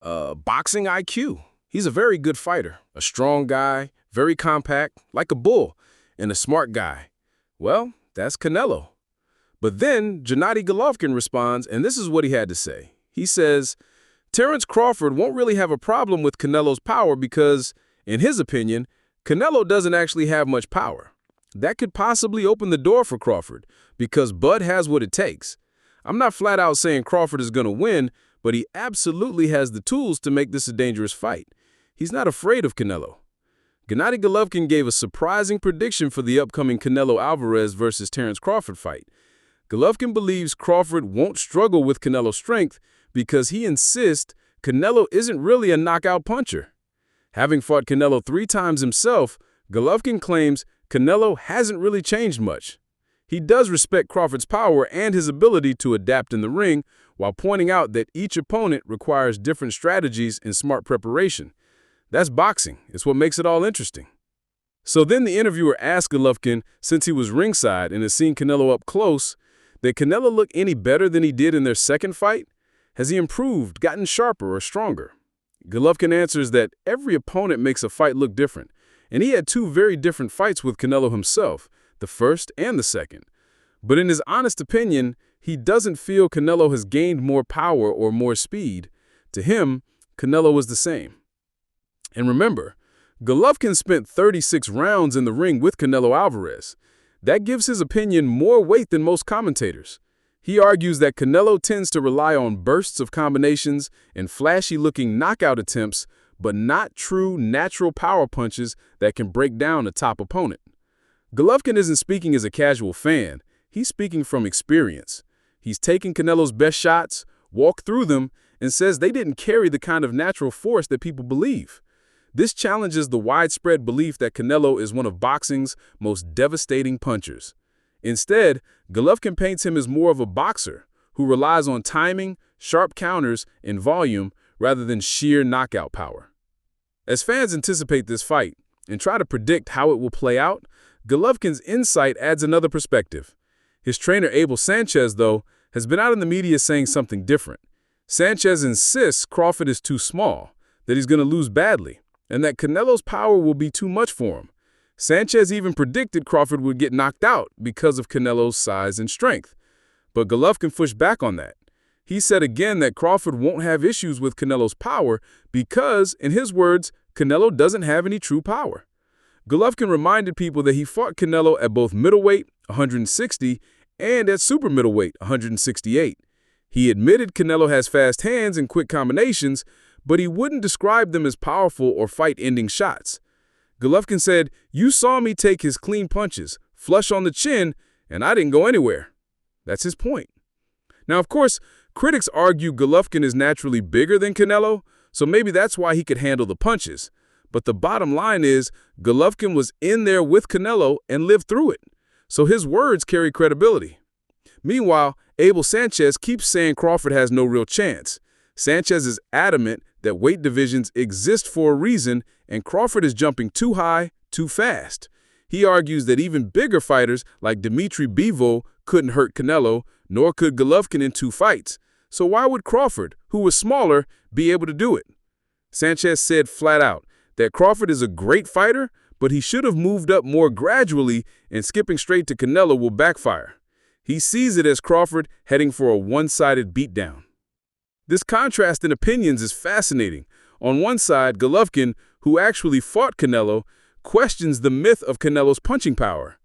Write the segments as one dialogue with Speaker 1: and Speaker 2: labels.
Speaker 1: Boxing IQ. He's a very good fighter, a strong guy, very compact, like a bull, and a smart guy. Well, that's Canelo. But then Gennady Golovkin responds, and this is what he had to say. He says, Terence Crawford won't really have a problem with Canelo's power because, in his opinion, Canelo doesn't actually have much power. That could possibly open the door for Crawford because Bud has what it takes. I'm not flat out saying Crawford is going to win, but he absolutely has the tools to make this a dangerous fight. He's not afraid of Canelo. Gennady Golovkin gave a surprising prediction for the upcoming Canelo Alvarez versus Terence Crawford fight. Golovkin believes Crawford won't struggle with Canelo's strength because he insists Canelo isn't really a knockout puncher. Having fought Canelo 3 times himself, Golovkin claims Canelo hasn't really changed much. He does respect Crawford's power and his ability to adapt in the ring, while pointing out that each opponent requires different strategies and smart preparation. That's boxing. It's what makes it all interesting. So then the interviewer asked Golovkin, since he was ringside and has seen Canelo up close, did Canelo look any better than he did in their second fight? Has he improved, gotten sharper, or stronger? Golovkin answers that every opponent makes a fight look different, and he had 2 very different fights with Canelo himself, the first and the second. But in his honest opinion, he doesn't feel Canelo has gained more power or more speed. To him, Canelo was the same. And remember, Golovkin spent 36 rounds in the ring with Canelo Alvarez. That gives his opinion more weight than most commentators. He argues that Canelo tends to rely on bursts of combinations and flashy-looking knockout attempts, but not true, natural power punches that can break down a top opponent. Golovkin isn't speaking as a casual fan. He's speaking from experience. He's taken Canelo's best shots, walked through them, and says they didn't carry the kind of natural force that people believe. This challenges the widespread belief that Canelo is one of boxing's most devastating punchers. Instead, Golovkin paints him as more of a boxer who relies on timing, sharp counters, and volume rather than sheer knockout power. As fans anticipate this fight and try to predict how it will play out, Golovkin's insight adds another perspective. His trainer Abel Sanchez, though, has been out in the media saying something different. Sanchez insists Crawford is too small, that he's going to lose badly, and that Canelo's power will be too much for him. Sanchez even predicted Crawford would get knocked out because of Canelo's size and strength. But Golovkin pushed back on that. He said again that Crawford won't have issues with Canelo's power because, in his words, Canelo doesn't have any true power. Golovkin reminded people that he fought Canelo at both middleweight, 160, and at super middleweight, 168. He admitted Canelo has fast hands and quick combinations, but he wouldn't describe them as powerful or fight-ending shots. Golovkin said, "You saw me take his clean punches, flush on the chin, and I didn't go anywhere." That's his point. Now, of course, critics argue Golovkin is naturally bigger than Canelo, so maybe that's why he could handle the punches. But the bottom line is, Golovkin was in there with Canelo and lived through it, so his words carry credibility. Meanwhile, Abel Sanchez keeps saying Crawford has no real chance. Sanchez is adamant that weight divisions exist for a reason, and Crawford is jumping too high, too fast. He argues that even bigger fighters like Dimitri Bivol couldn't hurt Canelo, nor could Golovkin in 2 fights. So why would Crawford, who was smaller, be able to do it? Sanchez said flat out that Crawford is a great fighter, but he should have moved up more gradually, and skipping straight to Canelo will backfire. He sees it as Crawford heading for a one-sided beatdown. This contrast in opinions is fascinating. On one side, Golovkin, who actually fought Canelo, questions the myth of Canelo's punching power.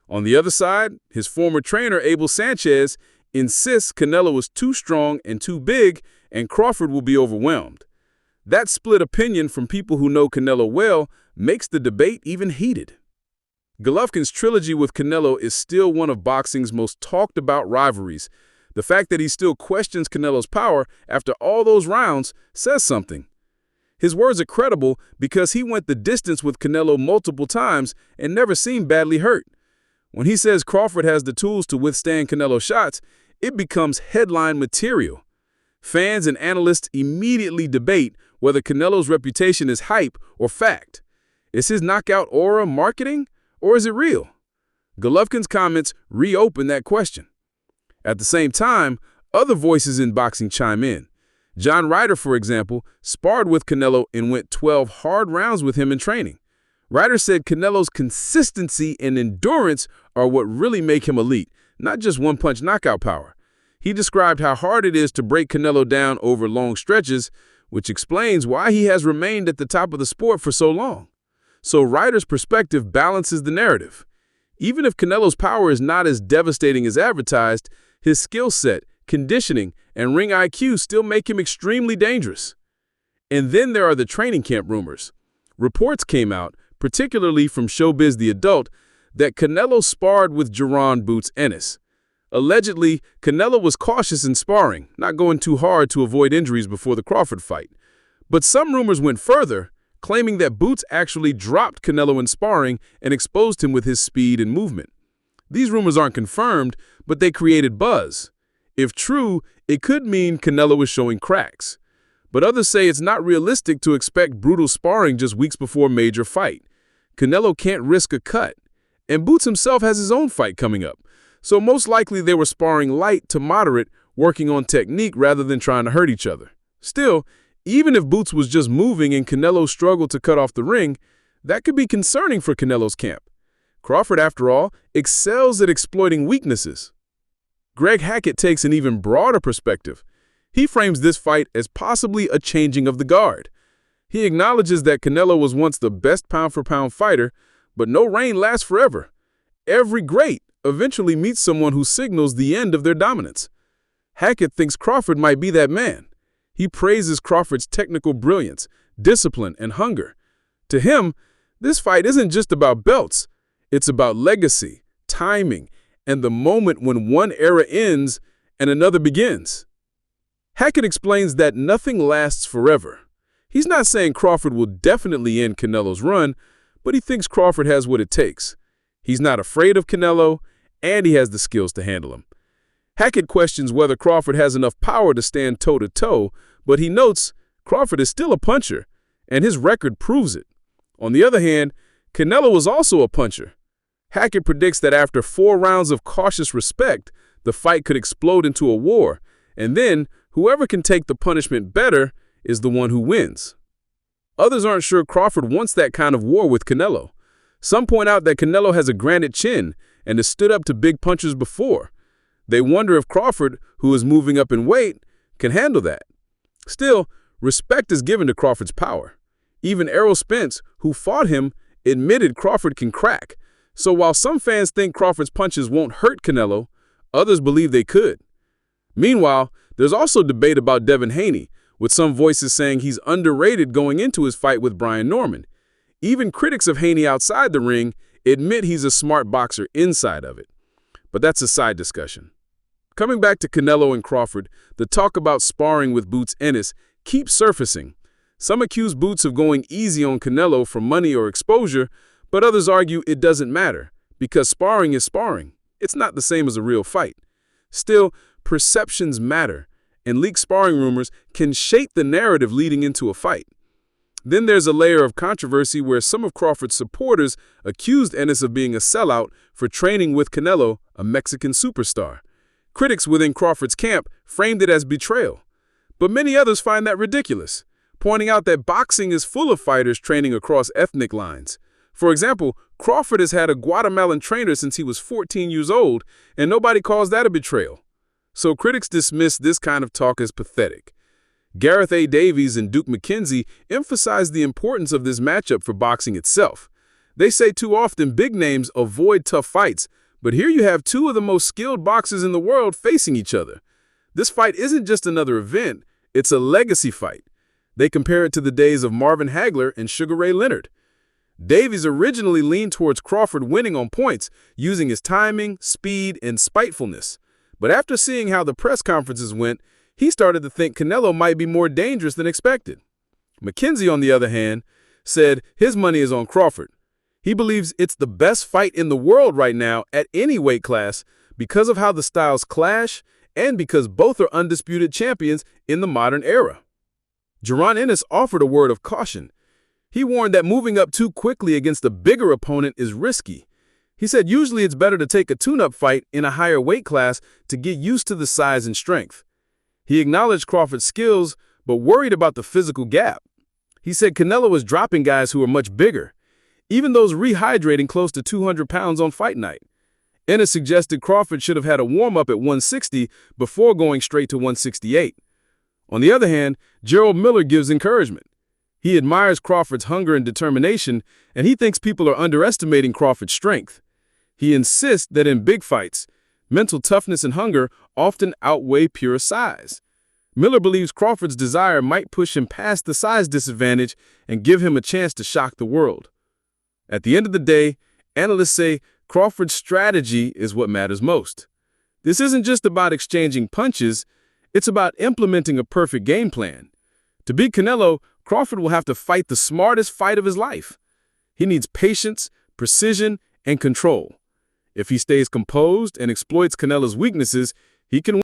Speaker 1: On the other side, his former trainer, Abel Sanchez, insists Canelo is too strong and too big, and Crawford will be overwhelmed. That split opinion from people who know Canelo well makes the debate even heated. Golovkin's trilogy with Canelo is still one of boxing's most talked-about rivalries. The fact that he still questions Canelo's power after all those rounds says something. His words are credible because he went the distance with Canelo multiple times and never seemed badly hurt. When he says Crawford has the tools to withstand Canelo's shots, it becomes headline material. Fans and analysts immediately debate whether Canelo's reputation is hype or fact. Is his knockout aura marketing, or is it real? Golovkin's comments reopen that question. At the same time, other voices in boxing chime in. John Ryder, for example, sparred with Canelo and went 12 hard rounds with him in training. Ryder said Canelo's consistency and endurance are what really make him elite, not just one-punch knockout power. He described how hard it is to break Canelo down over long stretches, which explains why he has remained at the top of the sport for so long. So Ryder's perspective balances the narrative. Even if Canelo's power is not as devastating as advertised, his skill set, conditioning, and ring IQ still make him extremely dangerous. And then there are the training camp rumors. Reports came out, particularly from Showbiz the Adult, that Canelo sparred with Jaron "Bouts" Ennis. Allegedly, Canelo was cautious in sparring, not going too hard to avoid injuries before the Crawford fight. But some rumors went further, claiming that Bouts actually dropped Canelo in sparring and exposed him with his speed and movement. These rumors aren't confirmed, but they created buzz. If true, it could mean Canelo is showing cracks. But others say it's not realistic to expect brutal sparring just weeks before a major fight. Canelo can't risk a cut, and Bouts himself has his own fight coming up. So most likely they were sparring light to moderate, working on technique rather than trying to hurt each other. Still, even if Bouts was just moving and Canelo struggled to cut off the ring, that could be concerning for Canelo's camp. Crawford, after all, excels at exploiting weaknesses. Greg Hackett takes an even broader perspective. He frames this fight as possibly a changing of the guard. He acknowledges that Canelo was once the best pound-for-pound fighter, but no reign lasts forever. Every great eventually meets someone who signals the end of their dominance. Hackett thinks Crawford might be that man. He praises Crawford's technical brilliance, discipline, and hunger. To him, this fight isn't just about belts. It's about legacy, timing, and the moment when one era ends and another begins. Hackett explains that nothing lasts forever. He's not saying Crawford will definitely end Canelo's run, but he thinks Crawford has what it takes. He's not afraid of Canelo, and he has the skills to handle him. Hackett questions whether Crawford has enough power to stand toe-to-toe, but he notes Crawford is still a puncher, and his record proves it. On the other hand, Canelo was also a puncher. Hackett predicts that after 4 rounds of cautious respect, the fight could explode into a war, and then whoever can take the punishment better is the one who wins. Others aren't sure Crawford wants that kind of war with Canelo. Some point out that Canelo has a granite chin and has stood up to big punchers before. They wonder if Crawford, who is moving up in weight, can handle that. Still, respect is given to Crawford's power. Even Errol Spence, who fought him, admitted Crawford can crack. So while some fans think Crawford's punches won't hurt Canelo, others believe they could. Meanwhile, there's also debate about Devin Haney, with some voices saying he's underrated going into his fight with Brian Norman. Even critics of Haney outside the ring admit he's a smart boxer inside of it. But that's a side discussion. Coming back to Canelo and Crawford, the talk about sparring with Bouts Ennis keeps surfacing. Some accuse Bouts of going easy on Canelo for money or exposure, but others argue it doesn't matter, because sparring is sparring. It's not the same as a real fight. Still, perceptions matter, and leaked sparring rumors can shape the narrative leading into a fight. Then there's a layer of controversy where some of Crawford's supporters accused Ennis of being a sellout for training with Canelo, a Mexican superstar. Critics within Crawford's camp framed it as betrayal. But many others find that ridiculous, pointing out that boxing is full of fighters training across ethnic lines. For example, Crawford has had a Guatemalan trainer since he was 14 years old, and nobody calls that a betrayal. So critics dismiss this kind of talk as pathetic. Gareth A. Davies and Duke McKenzie emphasize the importance of this matchup for boxing itself. They say too often big names avoid tough fights, but here you have 2 of the most skilled boxers in the world facing each other. This fight isn't just another event, it's a legacy fight. They compare it to the days of Marvin Hagler and Sugar Ray Leonard. Davies originally leaned towards Crawford winning on points, using his timing, speed, and spitefulness. But after seeing how the press conferences went, he started to think Canelo might be more dangerous than expected. McKenzie, on the other hand, said his money is on Crawford. He believes it's the best fight in the world right now at any weight class because of how the styles clash and because both are undisputed champions in the modern era. Jaron Ennis offered a word of caution. He warned that moving up too quickly against a bigger opponent is risky. He said usually it's better to take a tune-up fight in a higher weight class to get used to the size and strength. He acknowledged Crawford's skills, but worried about the physical gap. He said Canelo was dropping guys who were much bigger, even those rehydrating close to 200 pounds on fight night. Ennis suggested Crawford should have had a warm-up at 160 before going straight to 168. On the other hand, Gerald Miller gives encouragement. He admires Crawford's hunger and determination, and he thinks people are underestimating Crawford's strength. He insists that in big fights, mental toughness and hunger often outweigh pure size. Miller believes Crawford's desire might push him past the size disadvantage and give him a chance to shock the world. At the end of the day, analysts say Crawford's strategy is what matters most. This isn't just about exchanging punches, it's about implementing a perfect game plan. To beat Canelo, Crawford will have to fight the smartest fight of his life. He needs patience, precision, and control. If he stays composed and exploits Canelo's weaknesses, he can win.